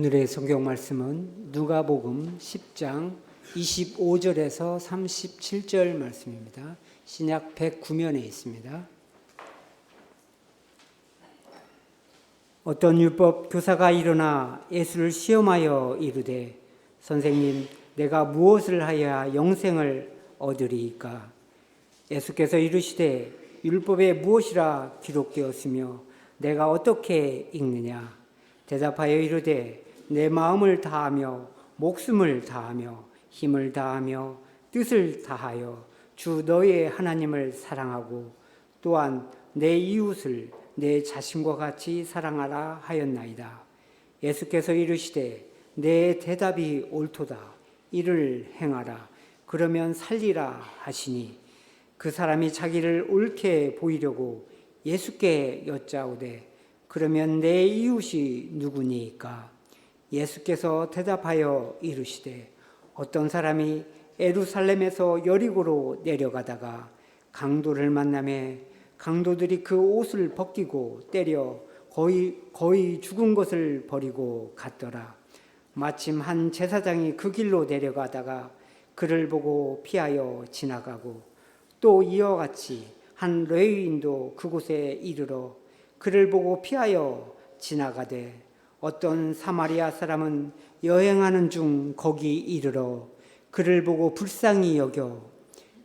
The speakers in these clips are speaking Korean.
오늘의 성경 말씀은 누가복음 10장 25절에서 37절 말씀입니다. 신약 109면에 있습니다. 어떤 율법 교사가 일어나 예수를 시험하여 이르되 선생님, 내가 무엇을 하여야 영생을 얻으리이까? 예수께서 이르시되 율법에 무엇이라 기록되었으며 내가 어떻게 읽느냐? 대답하여 이르되 내 마음을 다하며 목숨을 다하며 힘을 다하며 뜻을 다하여 주 너의 하나님을 사랑하고 또한 내 이웃을 내 자신과 같이 사랑하라 하였나이다. 예수께서 이르시되 내 대답이 옳도다. 이를 행하라. 그러면 살리라 하시니 그 사람이 자기를 옳게 보이려고 예수께 여짜오되 그러면 내 이웃이 누구니이까? 예수께서 대답하여 이르시되 어떤 사람이 예루살렘에서 여리고로 내려가다가 강도를 만나매 강도들이 그 옷을 벗기고 때려 거의 죽은 것을 버리고 갔더라. 마침 한 제사장이 그 길로 내려가다가 그를 보고 피하여 지나가고 또 이와 같이 한 레위인도 그곳에 이르러 그를 보고 피하여 지나가되 어떤 사마리아 사람은 여행하는 중 거기 이르러 그를 보고 불쌍히 여겨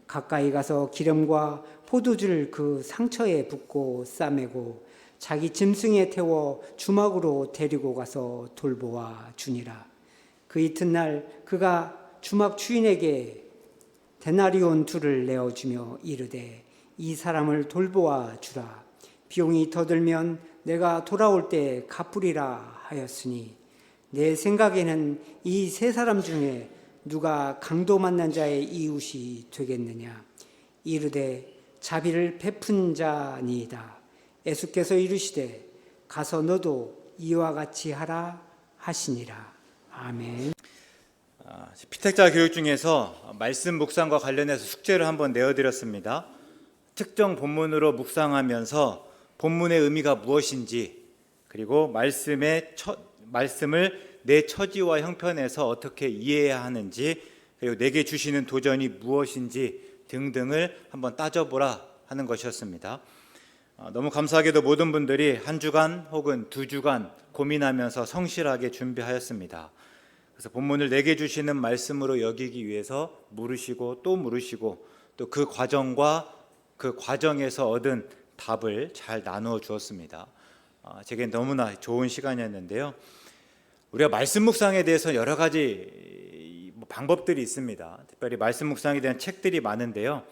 가까이 가서 기름과 포도주를 그 상처에 붓고 싸매고 자기 짐승에 태워 주막으로 데리고 가서 돌보아 주니라. 그 이튿날 그가 주막 주인에게 데나리온 둘을 내어주며 이르되 이 사람을 돌보아 주라. 비용이 더 들면 내가 돌아올 때 갚으리라 하였으니 내 생각에는 이 세 사람 중에 누가 강도 만난 자의 이웃이 되겠느냐? 이르되 자비를 베푼 자니이다. 예수께서 이르시되 가서 너도 이와 같이 하라 하시니라. 아멘. 피택자 교육 중에서 말씀 묵상과 관련해서 숙제를 한번 내어드렸습니다. 특정 본문으로 묵상하면서 본문의 의미가 무엇인지, 그리고 말씀을 내 처지와 형편에서 어떻게 이해해야 하는지, 그리고 내게 주시는 도전이 무엇인지 등등을 한번 따져보라 하는 것이었습니다. 너무 감사하게도 모든 분들이 한 주간 혹은 두 주간 고민하면서 성실하게 준비하였습니다. 그래서 본문을 내게 주시는 말씀으로 여기기 위해서 물으시고 또 물으시고 또 그 과정과 그 과정에서 얻은 답을 잘 나누어 주었습니다. 제겐 너무나 좋은 시간이었는데요. 우리가 말씀 묵상에 대해서 여러 가지 방법들이 있습니다. 특별히 말씀 묵상에 대한 책들이 많은데요.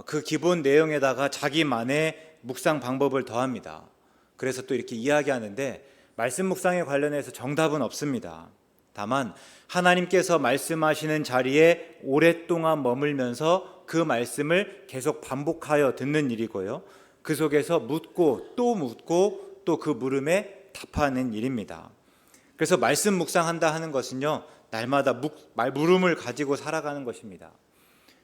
그 기본 내용에다가 자기만의 묵상 방법을 더합니다. 그래서 또 이렇게 이야기하는데 말씀 묵상에 관련해서 정답은 없습니다. 다만 하나님께서 말씀하시는 자리에 오랫동안 머물면서 그 말씀을 계속 반복하여 듣는 일이고요. 그 속에서 묻고 또 그 물음에 답하는 일입니다. 그래서 말씀 묵상한다 하는 것은요, 날마다 물음을 가지고 살아가는 것입니다.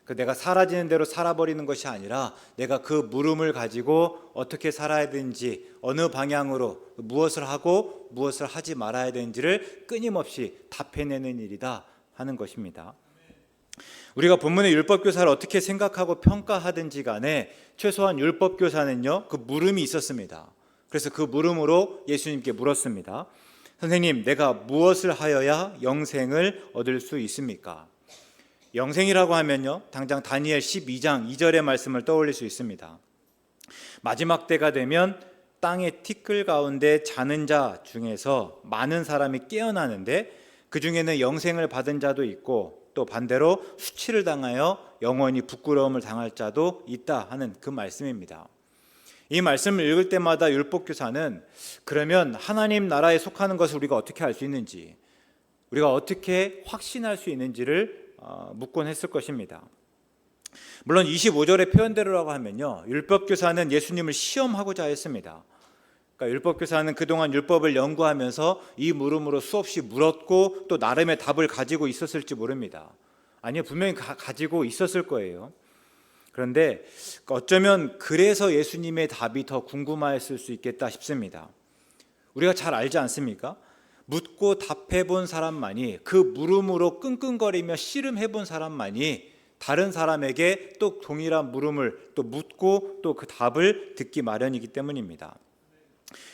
내가 사라지는 대로 살아버리는 것이 아니라 내가 그 물음을 가지고 어떻게 살아야 되는지, 어느 방향으로 무엇을 하고 무엇을 하지 말아야 되는지를 끊임없이 답해내는 일이다 하는 것입니다. 우리가 본문의 율법교사를 어떻게 생각하고 평가하든지 간에 최소한 율법교사는요, 그 물음이 있었습니다. 그래서 그 물음으로 예수님께 물었습니다. 선생님, 내가 무엇을 하여야 영생을 얻을 수 있습니까? 영생이라고 하면요, 당장 다니엘 12장 2절의 말씀을 떠올릴 수 있습니다. 마지막 때가 되면 땅의 티끌 가운데 자는 자 중에서 많은 사람이 깨어나는데 그 중에는 영생을 받은 자도 있고 또 반대로 수치를 당하여 영원히 부끄러움을 당할 자도 있다 하는 그 말씀입니다. 이 말씀을 읽을 때마다 율법교사는 그러면 하나님 나라에 속하는 것을 우리가 어떻게 알 수 있는지, 우리가 어떻게 확신할 수 있는지를 묻곤 했을 것입니다. 물론 25절의 표현대로라고 하면요, 율법교사는 예수님을 시험하고자 했습니다. 그러니까 율법교사는 그동안 율법을 연구하면서 이 물음으로 수없이 물었고 또 나름의 답을 가지고 있었을지 모릅니다. 아니요, 분명히 가지고 있었을 거예요. 그런데 어쩌면 그래서 예수님의 답이 더 궁금했을 수 있겠다 싶습니다. 우리가 잘 알지 않습니까? 묻고 답해 본 사람만이, 그 물음으로 끙끙거리며 씨름해 본 사람만이 다른 사람에게 또 동일한 물음을 또 묻고 또 그 답을 듣기 마련이기 때문입니다.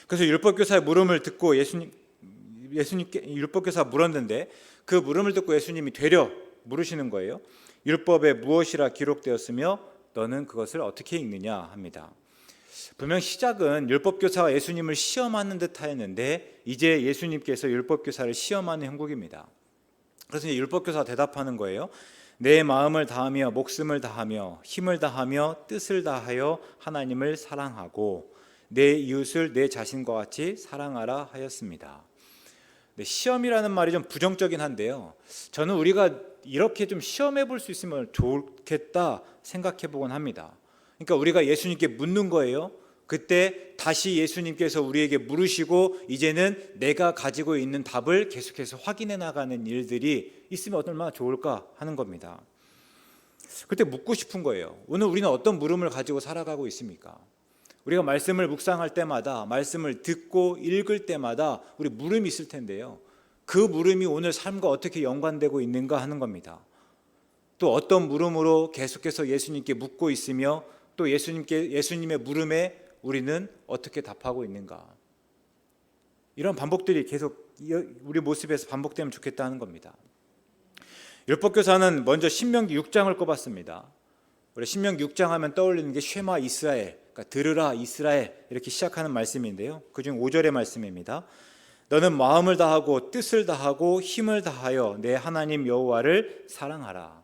그래서 율법교사의 물음을 듣고 예수님께 율법교사가 물었는데, 그 물음을 듣고 예수님이 되려 물으시는 거예요. 율법에 무엇이라 기록되었으며 너는 그것을 어떻게 읽느냐 합니다. 분명 시작은 율법교사가 예수님을 시험하는 듯 하였는데, 이제 예수님께서 율법교사를 시험하는 형국입니다. 그래서 이제 율법교사가 대답하는 거예요. 내 마음을 다하며 목숨을 다하며 힘을 다하며 뜻을 다하여 하나님을 사랑하고 내 이웃을 내 자신과 같이 사랑하라 하였습니다. 네, 시험이라는 말이 좀 부정적이긴 한데요, 저는 우리가 이렇게 좀 시험해 볼 수 있으면 좋겠다 생각해 보곤 합니다. 그러니까 우리가 예수님께 묻는 거예요. 그때 다시 예수님께서 우리에게 물으시고 이제는 내가 가지고 있는 답을 계속해서 확인해 나가는 일들이 있으면 얼마나 좋을까 하는 겁니다. 그때 묻고 싶은 거예요. 오늘 우리는 어떤 물음을 가지고 살아가고 있습니까? 우리가 말씀을 묵상할 때마다, 말씀을 듣고 읽을 때마다 우리 물음이 있을 텐데요, 그 물음이 오늘 삶과 어떻게 연관되고 있는가 하는 겁니다. 또 어떤 물음으로 계속해서 예수님께 묻고 있으며 또 예수님의 물음에 우리는 어떻게 답하고 있는가. 이런 반복들이 계속 우리 모습에서 반복되면 좋겠다는 겁니다. 율법교사는 먼저 신명기 6장을 꼽았습니다. 우리 신명기 6장 하면 떠올리는 게 쉐마 이스라엘, 그러니까 들으라 이스라엘, 이렇게 시작하는 말씀인데요, 그중 5절의 말씀입니다. 너는 마음을 다하고 뜻을 다하고 힘을 다하여 내 하나님 여호와를 사랑하라.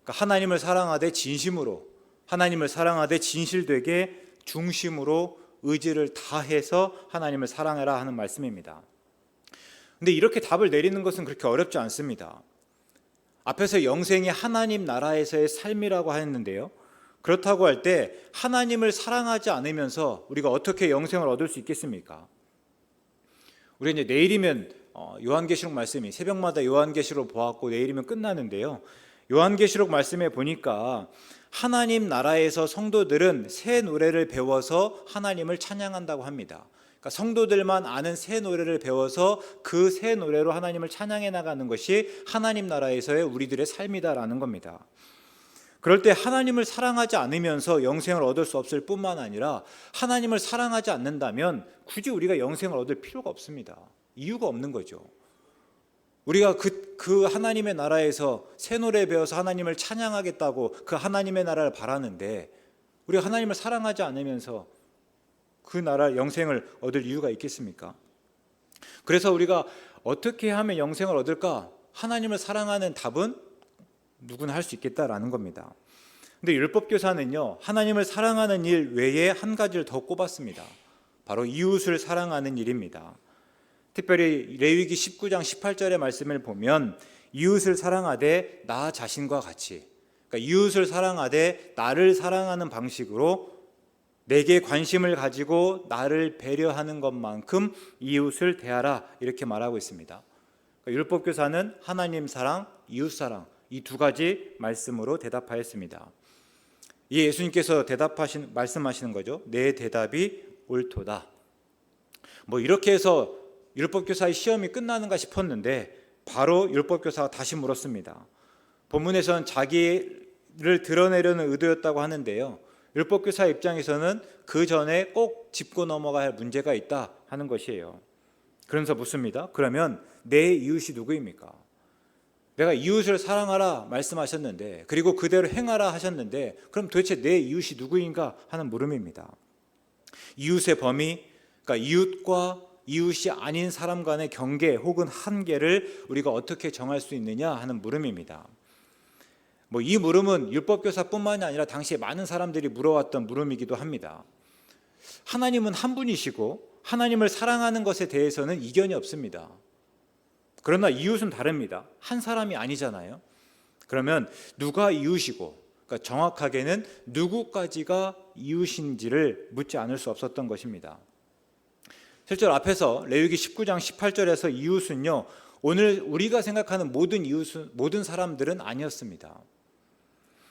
그러니까 하나님을 사랑하되 진심으로, 하나님을 사랑하되 진실되게 중심으로 의지를 다해서 하나님을 사랑해라 하는 말씀입니다. 근데 이렇게 답을 내리는 것은 그렇게 어렵지 않습니다. 앞에서 영생이 하나님 나라에서의 삶이라고 했는데요, 그렇다고 할 때 하나님을 사랑하지 않으면서 우리가 어떻게 영생을 얻을 수 있겠습니까? 우리 이제 내일이면 요한계시록 말씀이, 새벽마다 요한계시록 보았고 내일이면 끝나는데요, 요한계시록 말씀에 보니까 하나님 나라에서 성도들은 새 노래를 배워서 하나님을 찬양한다고 합니다. 그러니까 성도들만 아는 새 노래를 배워서 그 새 노래로 하나님을 찬양해 나가는 것이 하나님 나라에서의 우리들의 삶이다라는 겁니다. 그럴 때 하나님을 사랑하지 않으면서 영생을 얻을 수 없을 뿐만 아니라, 하나님을 사랑하지 않는다면 굳이 우리가 영생을 얻을 필요가 없습니다. 이유가 없는 거죠. 우리가 그 하나님의 나라에서 새 노래 배워서 하나님을 찬양하겠다고 그 하나님의 나라를 바라는데, 우리가 하나님을 사랑하지 않으면서 그 나라 영생을 얻을 이유가 있겠습니까? 그래서 우리가 어떻게 하면 영생을 얻을까? 하나님을 사랑하는 답은 누구나 할 수 있겠다라는 겁니다. 근데 율법교사는요, 하나님을 사랑하는 일 외에 한 가지를 더 꼽았습니다. 바로 이웃을 사랑하는 일입니다. 특별히 레위기 19장 18절의 말씀을 보면 이웃을 사랑하되 나 자신과 같이, 그러니까 이웃을 사랑하되 나를 사랑하는 방식으로 내게 관심을 가지고 나를 배려하는 것만큼 이웃을 대하라, 이렇게 말하고 있습니다. 그러니까 율법교사는 하나님 사랑, 이웃 사랑, 이 두 가지 말씀으로 대답하였습니다. 이 예수님께서 말씀하시는 거죠. 내 대답이 옳도다. 이렇게 해서 율법교사의 시험이 끝나는가 싶었는데 바로 율법교사가 다시 물었습니다. 본문에서는 자기를 드러내려는 의도였다고 하는데요, 율법교사 입장에서는 그 전에 꼭 짚고 넘어가야 할 문제가 있다 하는 것이에요. 그러면서 묻습니다. 그러면 내 이웃이 누구입니까? 내가 이웃을 사랑하라 말씀하셨는데, 그리고 그대로 행하라 하셨는데, 그럼 도대체 내 이웃이 누구인가 하는 물음입니다. 이웃의 범위, 그러니까 이웃과 이웃이 아닌 사람 간의 경계 혹은 한계를 우리가 어떻게 정할 수 있느냐 하는 물음입니다. 이 물음은 율법교사뿐만이 아니라 당시에 많은 사람들이 물어왔던 물음이기도 합니다. 하나님은 한 분이시고 하나님을 사랑하는 것에 대해서는 이견이 없습니다. 그러나 이웃은 다릅니다. 한 사람이 아니잖아요. 그러면 누가 이웃이고, 그러니까 정확하게는 누구까지가 이웃인지를 묻지 않을 수 없었던 것입니다. 실제로 앞에서 레위기 19장 18절에서 이웃은요, 오늘 우리가 생각하는 모든 사람들은 아니었습니다.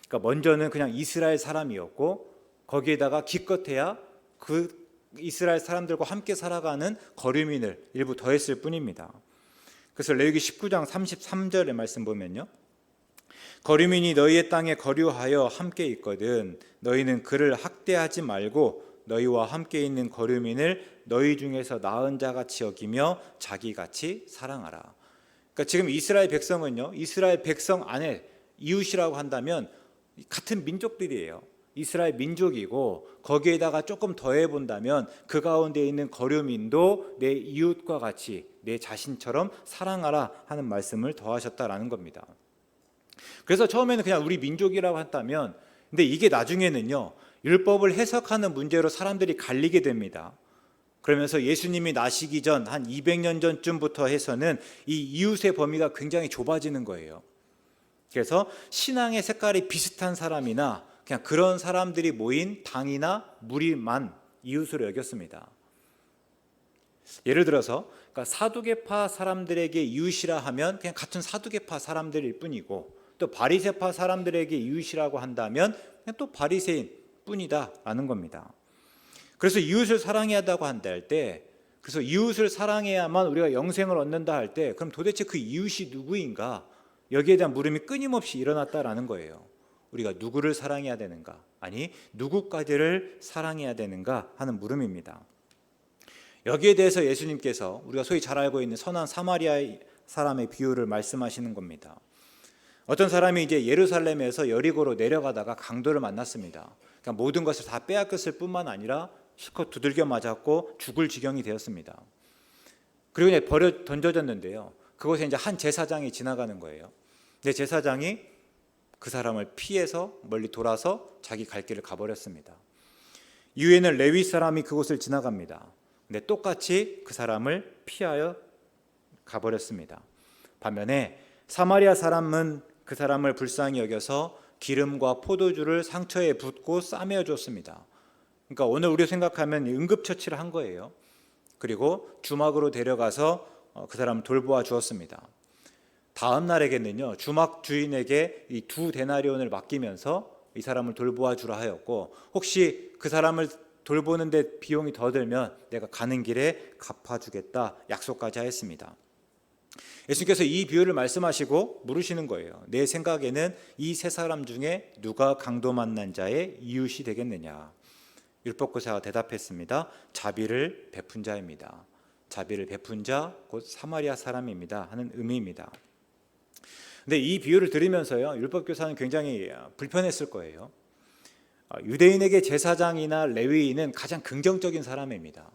그러니까 먼저는 그냥 이스라엘 사람이었고, 거기에다가 기껏해야 그 이스라엘 사람들과 함께 살아가는 거류민을 일부 더했을 뿐입니다. 그래서 레위기 19장 33절의 말씀 보면요, 거류민이 너희의 땅에 거류하여 함께 있거든 너희는 그를 학대하지 말고 너희와 함께 있는 거류민을 너희 중에서 나은 자같이 여기며 자기같이 사랑하라. 그러니까 지금 이스라엘 백성은요, 이스라엘 백성 안에 이웃이라고 한다면 같은 민족들이에요. 이스라엘 민족이고 거기에다가 조금 더해 본다면 그 가운데 있는 거류민도 내 이웃과 같이 내 자신처럼 사랑하라 하는 말씀을 더하셨다라는 겁니다. 그래서 처음에는 그냥 우리 민족이라고 한다면, 근데 이게 나중에는요, 율법을 해석하는 문제로 사람들이 갈리게 됩니다. 그러면서 예수님이 나시기 전 한 200년 전쯤부터 해서는 이 이웃의 범위가 굉장히 좁아지는 거예요. 그래서 신앙의 색깔이 비슷한 사람이나 그냥 그런 사람들이 모인 당이나 무리만 이웃으로 여겼습니다. 예를 들어서 그러니까 사두개파 사람들에게 이웃이라 하면 그냥 같은 사두개파 사람들일 뿐이고, 또 바리새파 사람들에게 이웃이라고 한다면 그냥 또 바리새인 뿐이다라는 겁니다. 그래서 이웃을 사랑해야 한다고 한다 할 때, 그래서 이웃을 사랑해야만 우리가 영생을 얻는다 할 때, 그럼 도대체 그 이웃이 누구인가? 여기에 대한 물음이 끊임없이 일어났다라는 거예요. 우리가 누구를 사랑해야 되는가? 아니, 누구까지를 사랑해야 되는가 하는 물음입니다. 여기에 대해서 예수님께서 우리가 소위 잘 알고 있는 선한 사마리아 사람의 비유를 말씀하시는 겁니다. 어떤 사람이 이제 예루살렘에서 여리고로 내려가다가 강도를 만났습니다. 그러니까 모든 것을 다 빼앗겼을 뿐만 아니라 실컷 두들겨 맞았고 죽을 지경이 되었습니다. 그리고 이제 버려 던져졌는데요, 그곳에 이제 한 제사장이 지나가는 거예요. 근데 제사장이 그 사람을 피해서 멀리 돌아서 자기 갈 길을 가버렸습니다. 이후에는 레위 사람이 그곳을 지나갑니다. 근데 똑같이 그 사람을 피하여 가버렸습니다. 반면에 사마리아 사람은 그 사람을 불쌍히 여겨서 기름과 포도주를 상처에 붓고 싸매어 줬습니다. 그러니까 오늘 우리 생각하면 응급처치를 한 거예요. 그리고 주막으로 데려가서 그 사람을 돌보아 주었습니다. 다음 날에게는요, 주막 주인에게 이 2데나리온을 맡기면서 이 사람을 돌보아 주라 하였고, 혹시 그 사람을 돌보는데 비용이 더 들면 내가 가는 길에 갚아주겠다 약속까지 하였습니다. 예수님께서 이 비유를 말씀하시고 물으시는 거예요. 내 생각에는 이 세 사람 중에 누가 강도 만난 자의 이웃이 되겠느냐? 율법교사가 대답했습니다. 자비를 베푼 자입니다. 자비를 베푼 자 곧 사마리아 사람입니다 하는 의미입니다. 근데 이 비유를 들으면서요, 율법교사는 굉장히 불편했을 거예요. 유대인에게 제사장이나 레위인은 가장 긍정적인 사람입니다.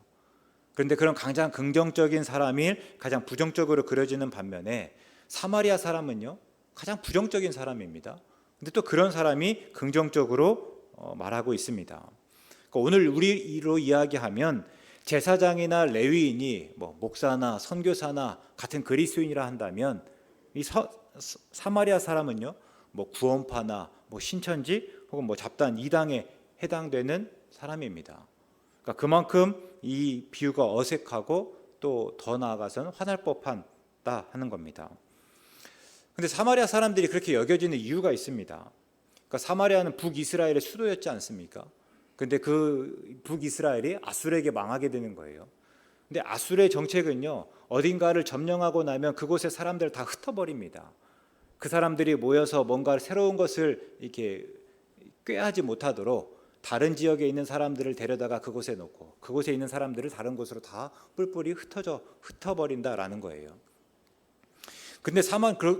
그런데 그런 가장 긍정적인 사람이 가장 부정적으로 그려지는 반면에 사마리아 사람은요, 가장 부정적인 사람입니다. 근데 또 그런 사람이 긍정적으로 말하고 있습니다. 그러니까 오늘 우리로 이야기하면 제사장이나 레위인이 목사나 선교사나 같은 그리스도인이라 한다면 이 사마리아 사람은요, 구원파나 신천지 혹은 잡단 이당에 해당되는 사람입니다. 그러니까 그만큼 이 비유가 어색하고 또 더 나아가서는 화날 법하다 하는 겁니다. 근데 사마리아 사람들이 그렇게 여겨지는 이유가 있습니다. 그러니까 사마리아는 북이스라엘의 수도였지 않습니까? 근데 그 북이스라엘이 아수르에게 망하게 되는 거예요. 근데 아수르의 정책은요, 어딘가를 점령하고 나면 그곳의 사람들을 다 흩어버립니다. 그 사람들이 모여서 뭔가 새로운 것을 이렇게 꾀하지 못하도록 다른 지역에 있는 사람들을 데려다가 그곳에 놓고 그곳에 있는 사람들을 다른 곳으로 다 뿔뿔이 흩어버린다라는 거예요. 근데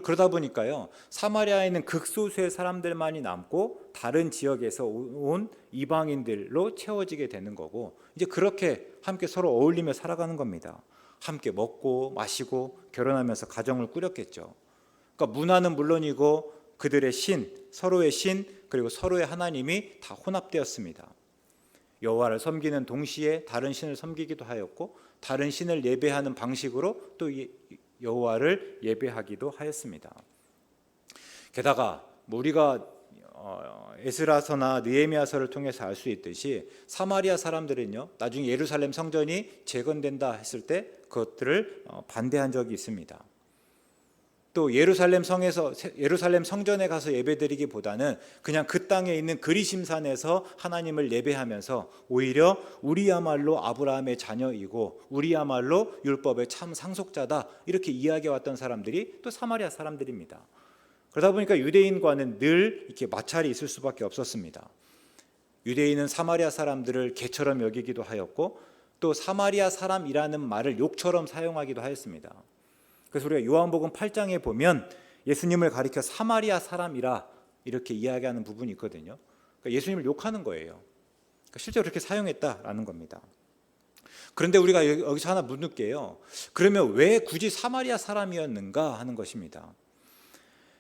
그러다 보니까요, 사마리아에는 극소수의 사람들만이 남고 다른 지역에서 온 이방인들로 채워지게 되는 거고, 이제 그렇게 함께 서로 어울리며 살아가는 겁니다. 함께 먹고 마시고 결혼하면서 가정을 꾸렸겠죠. 그러니까 문화는 물론이고 그들의 서로의 신, 그리고 서로의 하나님이 다 혼합되었습니다. 여호와를 섬기는 동시에 다른 신을 섬기기도 하였고, 다른 신을 예배하는 방식으로 또 여호와를 예배하기도 하였습니다. 게다가 우리가 에스라서나 느헤미야서를 통해서 알 수 있듯이 사마리아 사람들은요, 나중에 예루살렘 성전이 재건된다 했을 때 그것들을 반대한 적이 있습니다. 또 예루살렘 성전에 가서 예배드리기보다는 그냥 그 땅에 있는 그리심산에서 하나님을 예배하면서 오히려 우리야말로 아브라함의 자녀이고 우리야말로 율법의 참 상속자다 이렇게 이야기해왔던 사람들이 또 사마리아 사람들입니다. 그러다 보니까 유대인과는 늘 이렇게 마찰이 있을 수밖에 없었습니다. 유대인은 사마리아 사람들을 개처럼 여기기도 하였고 또 사마리아 사람이라는 말을 욕처럼 사용하기도 하였습니다. 그래서 우리가 요한복음 8장에 보면 예수님을 가리켜 사마리아 사람이라 이렇게 이야기하는 부분이 있거든요. 그러니까 예수님을 욕하는 거예요. 그러니까 실제로 그렇게 사용했다라는 겁니다. 그런데 우리가 여기서 하나 묻는 게요. 그러면 왜 굳이 사마리아 사람이었는가 하는 것입니다.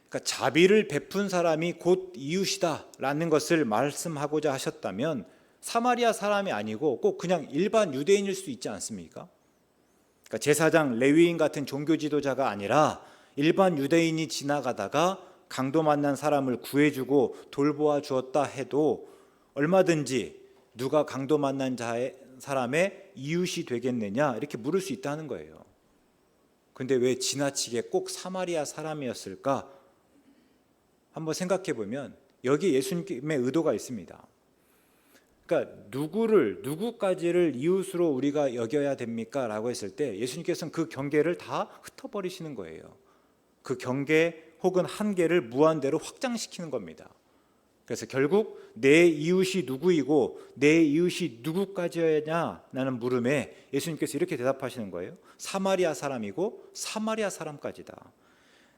그러니까 자비를 베푼 사람이 곧 이웃이다라는 것을 말씀하고자 하셨다면 사마리아 사람이 아니고 꼭 그냥 일반 유대인일 수 있지 않습니까? 그러니까 제사장, 레위인 같은 종교 지도자가 아니라 일반 유대인이 지나가다가 강도 만난 사람을 구해주고 돌보아 주었다 해도 얼마든지 누가 강도 만난 사람의 이웃이 되겠느냐 이렇게 물을 수 있다는 거예요. 그런데 왜 지나치게 꼭 사마리아 사람이었을까? 한번 생각해 보면 여기에 예수님의 의도가 있습니다. 그러니까 누구까지를 이웃으로 우리가 여겨야 됩니까? 라고 했을 때 예수님께서는 그 경계를 다 흩어버리시는 거예요. 그 경계 혹은 한계를 무한대로 확장시키는 겁니다. 그래서 결국 내 이웃이 누구이고 내 이웃이 누구까지였냐라는 물음에 예수님께서 이렇게 대답하시는 거예요. 사마리아 사람이고 사마리아 사람까지다.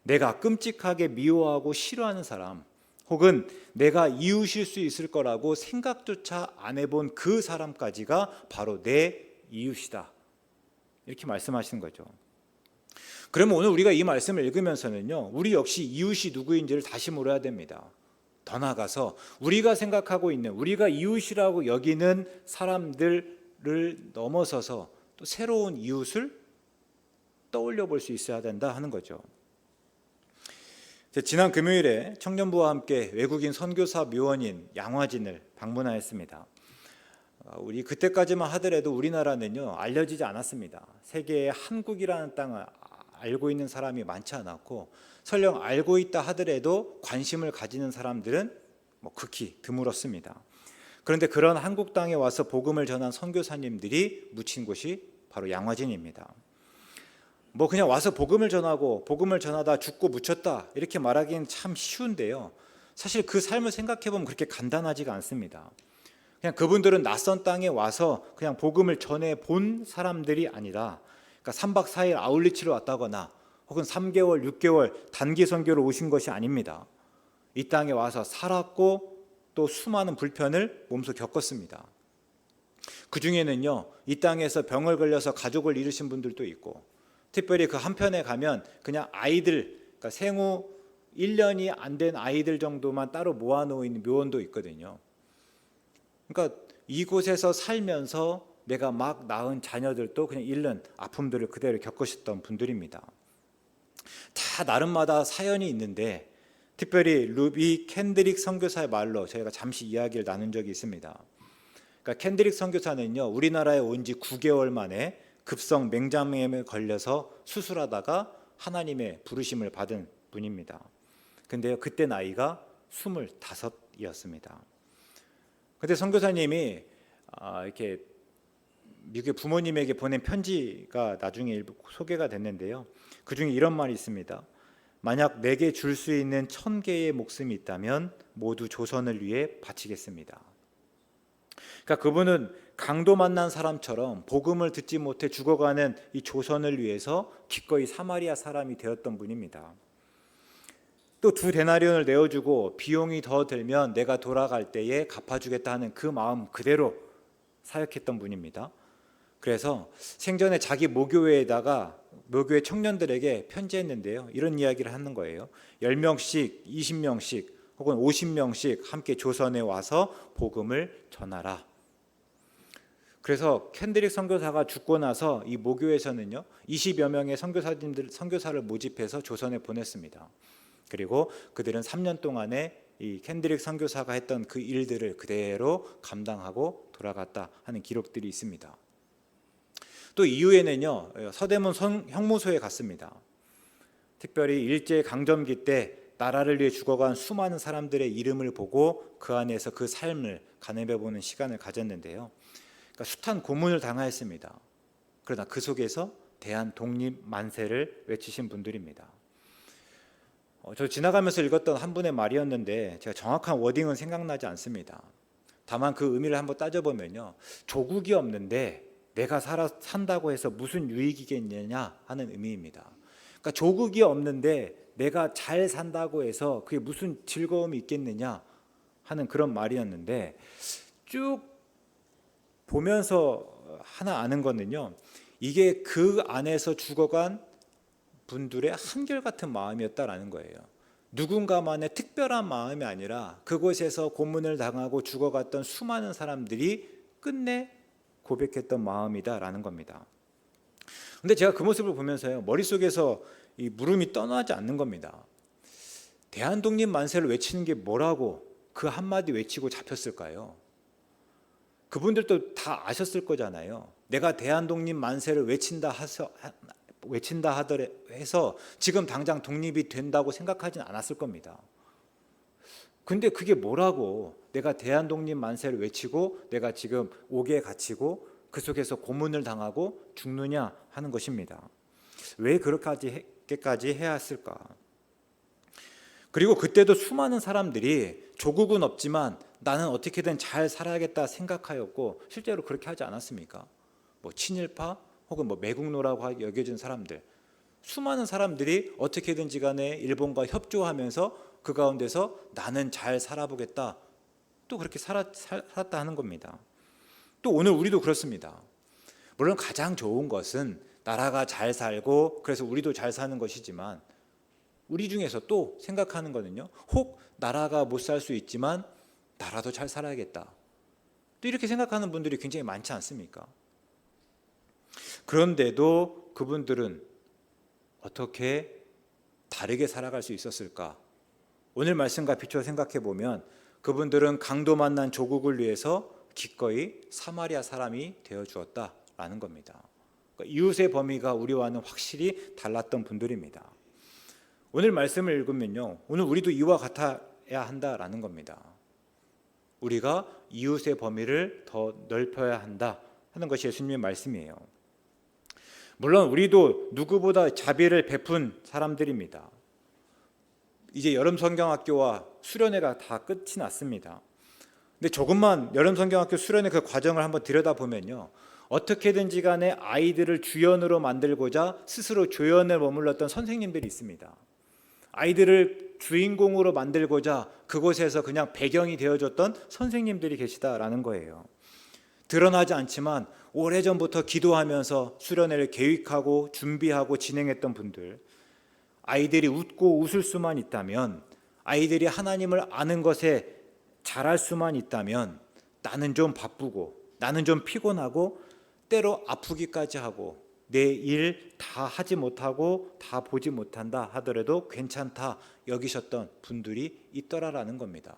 내가 끔찍하게 미워하고 싫어하는 사람 혹은 내가 이웃일 수 있을 거라고 생각조차 안 해본 그 사람까지가 바로 내 이웃이다. 이렇게 말씀하시는 거죠. 그러면 오늘 우리가 이 말씀을 읽으면서는요, 우리 역시 이웃이 누구인지를 다시 물어야 됩니다. 더 나아가서 우리가 생각하고 있는, 우리가 이웃이라고 여기는 사람들을 넘어서서 또 새로운 이웃을 떠올려 볼 수 있어야 된다 하는 거죠. 지난 금요일에 청년부와 함께 외국인 선교사 묘원인 양화진을 방문하였습니다. 우리 그때까지만 하더라도 우리나라는요 알려지지 않았습니다. 세계에 한국이라는 땅을 알고 있는 사람이 많지 않았고 설령 알고 있다 하더라도 관심을 가지는 사람들은 극히 드물었습니다. 그런데 그런 한국 땅에 와서 복음을 전한 선교사님들이 묻힌 곳이 바로 양화진입니다. 그냥 와서 복음을 전하고 복음을 전하다 죽고 묻혔다 이렇게 말하기는 참 쉬운데요. 사실 그 삶을 생각해 보면 그렇게 간단하지가 않습니다. 그냥 그분들은 낯선 땅에 와서 그냥 복음을 전해 본 사람들이 아니라 그러니까 3박 4일 아울리치러 왔다거나 혹은 3개월, 6개월 단기 선교로 오신 것이 아닙니다. 이 땅에 와서 살았고 또 수많은 불편을 몸소 겪었습니다. 그 중에는요, 이 땅에서 병을 걸려서 가족을 잃으신 분들도 있고 특별히 그 한편에 가면 그냥 아이들, 그러니까 생후 1년이 안 된 아이들 정도만 따로 모아놓은 묘원도 있거든요. 그러니까 이곳에서 살면서 내가 막 낳은 자녀들도 그냥 잃는 아픔들을 그대로 겪으셨던 분들입니다. 다 나름마다 사연이 있는데 특별히 루비 캔드릭 선교사의 말로 저희가 잠시 이야기를 나눈 적이 있습니다. 그러니까 캔드릭 선교사는요, 우리나라에 온 지 9개월 만에 급성 맹장염에 걸려서 수술하다가 하나님의 부르심을 받은 분입니다. 근데요, 그때 나이가 25이었습니다. 그때 선교사님이 이렇게 미국의 부모님에게 보낸 편지가 나중에 소개가 됐는데요. 그 중에 이런 말이 있습니다. 만약 내게 줄 수 있는 1000개의 목숨이 있다면 모두 조선을 위해 바치겠습니다. 그러니까 그분은 강도 만난 사람처럼 복음을 듣지 못해 죽어가는 이 조선을 위해서 기꺼이 사마리아 사람이 되었던 분입니다. 또 2데나리온을 내어주고 비용이 더 들면 내가 돌아갈 때에 갚아주겠다 하는 그 마음 그대로 사역했던 분입니다. 그래서 생전에 자기 모교회에다가 모교회 청년들에게 편지했는데요. 이런 이야기를 하는 거예요. 10명씩, 20명씩 혹은 50명씩 함께 조선에 와서 복음을 전하라. 그래서 캔드릭 선교사가 죽고 나서 이 모교에서는요 20여 명의 선교사를 모집해서 조선에 보냈습니다. 그리고 그들은 3년 동안에 이 캔드릭 선교사가 했던 그 일들을 그대로 감당하고 돌아갔다 하는 기록들이 있습니다. 또 이후에는요 서대문 형무소에 갔습니다. 특별히 일제 강점기 때 나라를 위해 죽어간 수많은 사람들의 이름을 보고 그 안에서 그 삶을 가늠해 보는 시간을 가졌는데요. 그러니까 숱한 고문을 당하였습니다. 그러나 그 속에서 대한 독립 만세를 외치신 분들입니다. 저 지나가면서 읽었던 한 분의 말이었는데 제가 정확한 워딩은 생각나지 않습니다. 다만 그 의미를 한번 따져보면요, 조국이 없는데 내가 산다고 해서 무슨 유익이겠느냐 하는 의미입니다. 그러니까 조국이 없는데 내가 잘 산다고 해서 그게 무슨 즐거움이 있겠느냐 하는 그런 말이었는데, 쭉 보면서 하나 아는 거는요, 이게 그 안에서 죽어간 분들의 한결같은 마음이었다라는 거예요. 누군가만의 특별한 마음이 아니라 그곳에서 고문을 당하고 죽어갔던 수많은 사람들이 끝내 고백했던 마음이다라는 겁니다. 근데 제가 그 모습을 보면서요, 머릿속에서 이 물음이 떠나지 않는 겁니다. 대한독립 만세를 외치는 게 뭐라고 그 한마디 외치고 잡혔을까요? 그분들도 다 아셨을 거잖아요. 내가 대한독립 만세를 외친다 해서 지금 당장 독립이 된다고 생각하진 않았을 겁니다. 근데 그게 뭐라고 내가 대한독립 만세를 외치고 내가 지금 옥에 갇히고 그 속에서 고문을 당하고 죽느냐 하는 것입니다. 왜 그렇게까지 해야 했을까? 그리고 그때도 수많은 사람들이 조국은 없지만 나는 어떻게든 잘 살아야겠다 생각하였고 실제로 그렇게 하지 않았습니까? 뭐 친일파 혹은 뭐 매국노라고 여겨진 사람들, 수많은 사람들이 어떻게든지 간에 일본과 협조하면서 그 가운데서 나는 잘 살아보겠다, 또 그렇게 살았다 하는 겁니다. 또 오늘 우리도 그렇습니다. 물론 가장 좋은 것은 나라가 잘 살고 그래서 우리도 잘 사는 것이지만, 우리 중에서 또 생각하는 거는요, 혹 나라가 못 살 수 있지만 나라도 잘 살아야겠다, 또 이렇게 생각하는 분들이 굉장히 많지 않습니까? 그런데도 그분들은 어떻게 다르게 살아갈 수 있었을까? 오늘 말씀과 비추어 생각해 보면 그분들은 강도 만난 조국을 위해서 기꺼이 사마리아 사람이 되어 주었다라는 겁니다. 그러니까 이웃의 범위가 우리와는 확실히 달랐던 분들입니다. 오늘 말씀을 읽으면요, 오늘 우리도 이와 같아야 한다라는 겁니다. 우리가 이웃의 범위를 더 넓혀야 한다 하는 것이 예수님의 말씀이에요. 물론 우리도 누구보다 자비를 베푼 사람들입니다. 이제 여름성경학교와 수련회가 다 끝이 났습니다. 근데 조금만 여름성경학교 수련회 그 과정을 한번 들여다보면요, 어떻게든지 간에 아이들을 주연으로 만들고자 스스로 조연에 머물렀던 선생님들이 있습니다. 아이들을 주인공으로 만들고자 그곳에서 그냥 배경이 되어줬던 선생님들이 계시다라는 거예요. 드러나지 않지만 오래전부터 기도하면서 수련회를 계획하고 준비하고 진행했던 분들, 아이들이 웃고 웃을 수만 있다면, 아이들이 하나님을 아는 것에 잘할 수만 있다면, 나는 좀 바쁘고 나는 좀 피곤하고 때로 아프기까지 하고 내 일 다 하지 못하고 다 보지 못한다 하더라도 괜찮다 여기셨던 분들이 있더라라는 겁니다.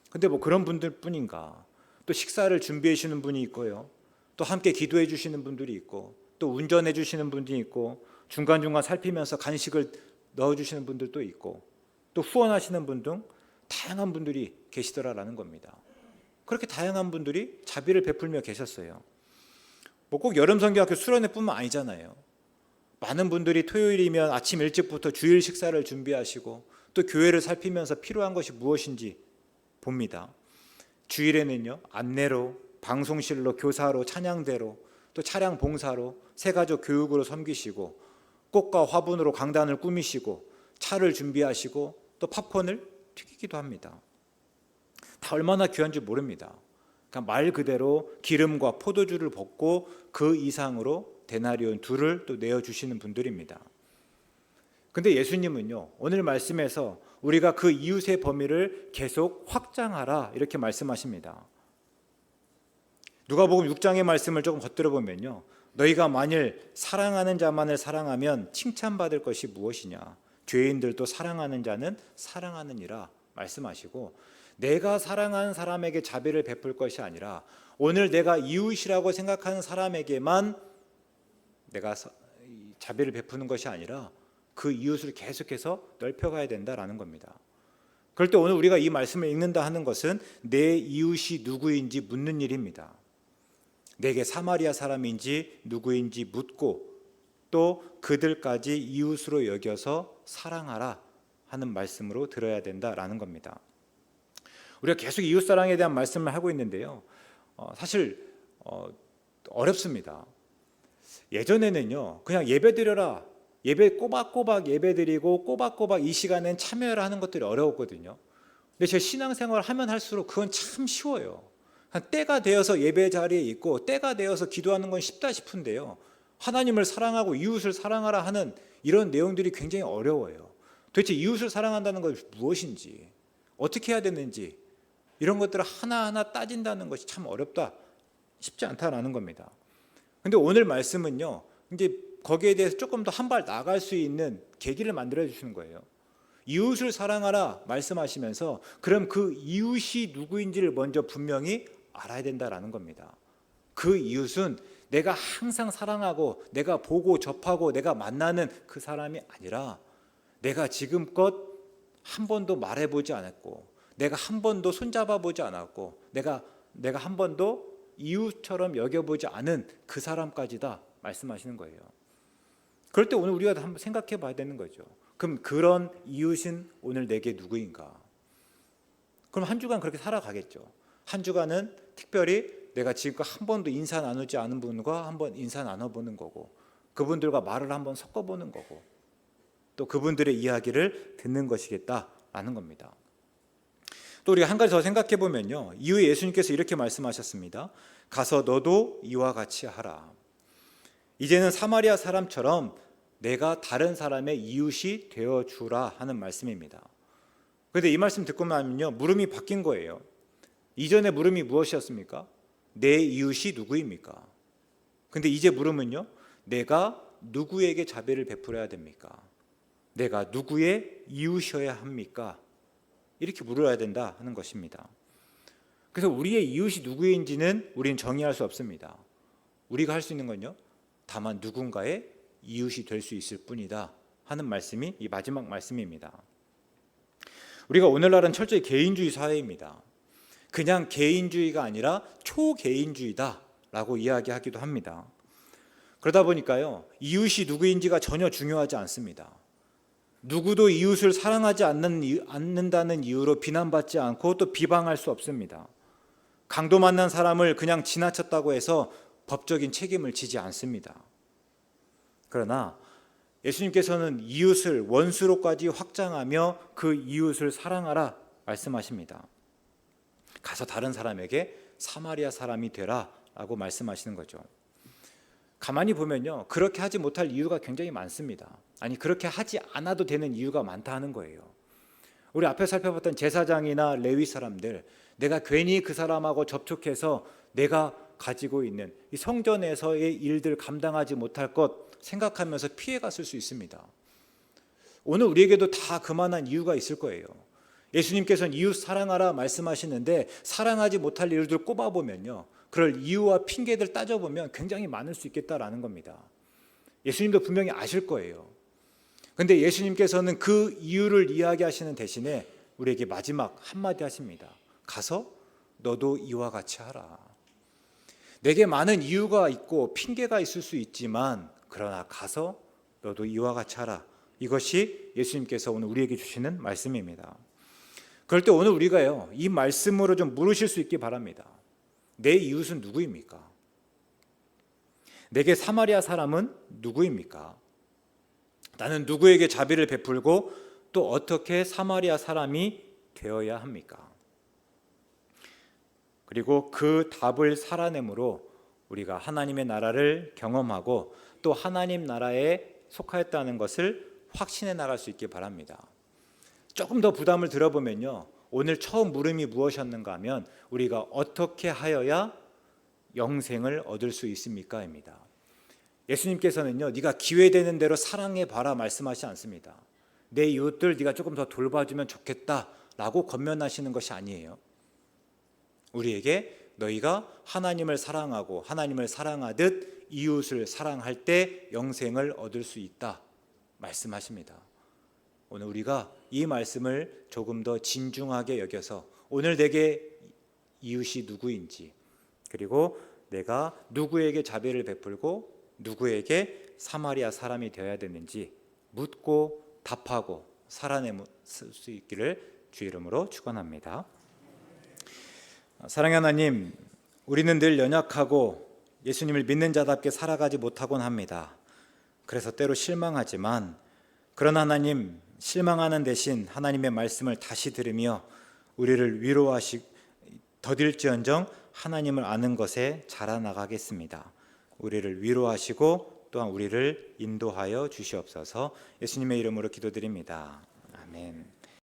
근데 뭐 그런 분들 뿐인가? 또 식사를 준비해 주시는 분이 있고요, 또 함께 기도해 주시는 분들이 있고, 또 운전해 주시는 분들이 있고, 중간중간 살피면서 간식을 넣어 주시는 분들도 있고, 또 후원하시는 분 등 다양한 분들이 계시더라라는 겁니다. 그렇게 다양한 분들이 자비를 베풀며 계셨어요. 뭐 꼭 여름성경학교 수련회뿐만 아니잖아요. 많은 분들이 토요일이면 아침 일찍부터 주일 식사를 준비하시고 또 교회를 살피면서 필요한 것이 무엇인지 봅니다. 주일에는요, 안내로, 방송실로, 교사로, 찬양대로, 또 차량 봉사로, 새가족 교육으로 섬기시고, 꽃과 화분으로 강단을 꾸미시고, 차를 준비하시고, 또 팝콘을 튀기기도 합니다. 다 얼마나 귀한 줄 모릅니다. 그러니까 말 그대로 기름과 포도주를 붓고 그 이상으로 데나리온 2를 또 내어주시는 분들입니다. 근데 예수님은요, 오늘 말씀에서 우리가 그 이웃의 범위를 계속 확장하라 이렇게 말씀하십니다. 누가복음 6장의 말씀을 조금 겉들어 보면요, 너희가 만일 사랑하는 자만을 사랑하면 칭찬받을 것이 무엇이냐, 죄인들도 사랑하는 자는 사랑하느니라 말씀하시고, 내가 사랑하는 사람에게 자비를 베풀 것이 아니라 오늘 내가 이웃이라고 생각하는 사람에게만 내가 자비를 베푸는 것이 아니라 그 이웃을 계속해서 넓혀가야 된다라는 겁니다. 그럴 때 오늘 우리가 이 말씀을 읽는다 하는 것은 내 이웃이 누구인지 묻는 일입니다. 내게 사마리아 사람인지 누구인지 묻고 또 그들까지 이웃으로 여겨서 사랑하라 하는 말씀으로 들어야 된다라는 겁니다. 우리가 계속 이웃사랑에 대한 말씀을 하고 있는데요. 사실 어렵습니다. 예전에는요, 그냥 예배드려라, 예배 꼬박꼬박 예배드리고 꼬박꼬박 이 시간엔 참여해라 하는 것들이 어려웠거든요. 근데 제 신앙생활을 하면 할수록 그건 참 쉬워요. 때가 되어서 예배 자리에 있고 때가 되어서 기도하는 건 쉽다 싶은데요, 하나님을 사랑하고 이웃을 사랑하라 하는 이런 내용들이 굉장히 어려워요. 도대체 이웃을 사랑한다는 것이 무엇인지, 어떻게 해야 되는지 이런 것들을 하나하나 따진다는 것이 참 어렵다, 쉽지 않다라는 겁니다. 근데 오늘 말씀은요, 이제 거기에 대해서 조금 더 한 발 나갈 수 있는 계기를 만들어 주시는 거예요. 이웃을 사랑하라 말씀하시면서 그럼 그 이웃이 누구인지를 먼저 분명히 알아야 된다라는 겁니다. 그 이웃은 내가 항상 사랑하고 내가 보고 접하고 내가 만나는 그 사람이 아니라 내가 지금껏 한 번도 말해보지 않았고 내가 한 번도 손잡아 보지 않았고 내가 한 번도 이웃처럼 여겨보지 않은 그 사람까지다 말씀하시는 거예요. 그럴 때 오늘 우리가 한번 생각해 봐야 되는 거죠. 그럼 그런 이웃은 오늘 내게 누구인가? 그럼 한 주간 그렇게 살아가겠죠. 한 주간은 특별히 내가 지금껏 한 번도 인사 나누지 않은 분과 한번 인사 나눠보는 거고 그분들과 말을 한번 섞어보는 거고 또 그분들의 이야기를 듣는 것이겠다라는 겁니다. 또 우리가 한 가지 더 생각해 보면요, 이후에 예수님께서 이렇게 말씀하셨습니다. 가서 너도 이와 같이 하라. 이제는 사마리아 사람처럼 내가 다른 사람의 이웃이 되어주라 하는 말씀입니다. 그런데 이 말씀 듣고 나면요, 물음이 바뀐 거예요. 이전의 물음이 무엇이었습니까? 내 이웃이 누구입니까? 근데 이제 물음은요, 내가 누구에게 자비를 베풀어야 됩니까? 내가 누구의 이웃이어야 합니까? 이렇게 물어야 된다 하는 것입니다. 그래서 우리의 이웃이 누구인지는 우리는 정의할 수 없습니다. 우리가 할 수 있는 건요, 다만 누군가의 이웃이 될 수 있을 뿐이다 하는 말씀이 이 마지막 말씀입니다. 우리가 오늘날은 철저히 개인주의 사회입니다. 그냥 개인주의가 아니라 초개인주의다라고 이야기하기도 합니다. 그러다 보니까요, 이웃이 누구인지가 전혀 중요하지 않습니다. 누구도 이웃을 사랑하지 않는다는 이유로 비난받지 않고 또 비방할 수 없습니다. 강도 만난 사람을 그냥 지나쳤다고 해서 법적인 책임을 지지 않습니다. 그러나 예수님께서는 이웃을 원수로까지 확장하며 그 이웃을 사랑하라 말씀하십니다. 가서 다른 사람에게 사마리아 사람이 되라 라고 말씀하시는 거죠. 가만히 보면요, 그렇게 하지 못할 이유가 굉장히 많습니다. 아니, 그렇게 하지 않아도 되는 이유가 많다 하는 거예요. 우리 앞에 살펴봤던 제사장이나 레위 사람들, 내가 괜히 그 사람하고 접촉해서 내가 가지고 있는 이 성전에서의 일들 감당하지 못할 것 생각하면서 피해갔을 수 있습니다. 오늘 우리에게도 다 그만한 이유가 있을 거예요. 예수님께서는 이웃 사랑하라 말씀하시는데 사랑하지 못할 일들 꼽아보면요, 그럴 이유와 핑계들 따져보면 굉장히 많을 수 있겠다라는 겁니다. 예수님도 분명히 아실 거예요. 그런데 예수님께서는 그 이유를 이야기하시는 대신에 우리에게 마지막 한마디 하십니다. 가서 너도 이와 같이 하라. 내게 많은 이유가 있고 핑계가 있을 수 있지만 그러나 가서 너도 이와 같이 하라. 이것이 예수님께서 오늘 우리에게 주시는 말씀입니다. 그럴 때 오늘 우리가요, 이 말씀으로 좀 물으실 수 있기 바랍니다. 내 이웃은 누구입니까? 내게 사마리아 사람은 누구입니까? 나는 누구에게 자비를 베풀고 또 어떻게 사마리아 사람이 되어야 합니까? 그리고 그 답을 살아내므로 우리가 하나님의 나라를 경험하고 또 하나님 나라에 속하였다는 것을 확신해 나갈 수 있기 바랍니다. 조금 더 부담을 들어보면요, 오늘 처음 물음이 무엇이었는가 하면 우리가 어떻게 하여야 영생을 얻을 수 있습니까? 입니다. 예수님께서는요, 네가 기회되는 대로 사랑해 봐라 말씀하시지 않습니다. 내 이웃들 네가 조금 더 돌봐주면 좋겠다라고 권면하시는 것이 아니에요. 우리에게 너희가 하나님을 사랑하고 하나님을 사랑하듯 이웃을 사랑할 때 영생을 얻을 수 있다 말씀하십니다. 오늘 우리가 이 말씀을 조금 더 진중하게 여겨서 오늘 내게 이웃이 누구인지, 그리고 내가 누구에게 자비를 베풀고 누구에게 사마리아 사람이 되어야 되는지 묻고 답하고 살아낼 수 있기를 주 이름으로 축원합니다. 사랑하는 하나님, 우리는 늘 연약하고 예수님을 믿는 자답게 살아가지 못하곤 합니다. 그래서 때로 실망하지만, 그러나 하나님, 실망하는 대신 하나님의 말씀을 다시 들으며 우리를 더딜지언정 하나님을 아는 것에 자라나가겠습니다. 우리를 위로하시고 또한 우리를 인도하여 주시옵소서. 예수님의 이름으로 기도드립니다. 아멘.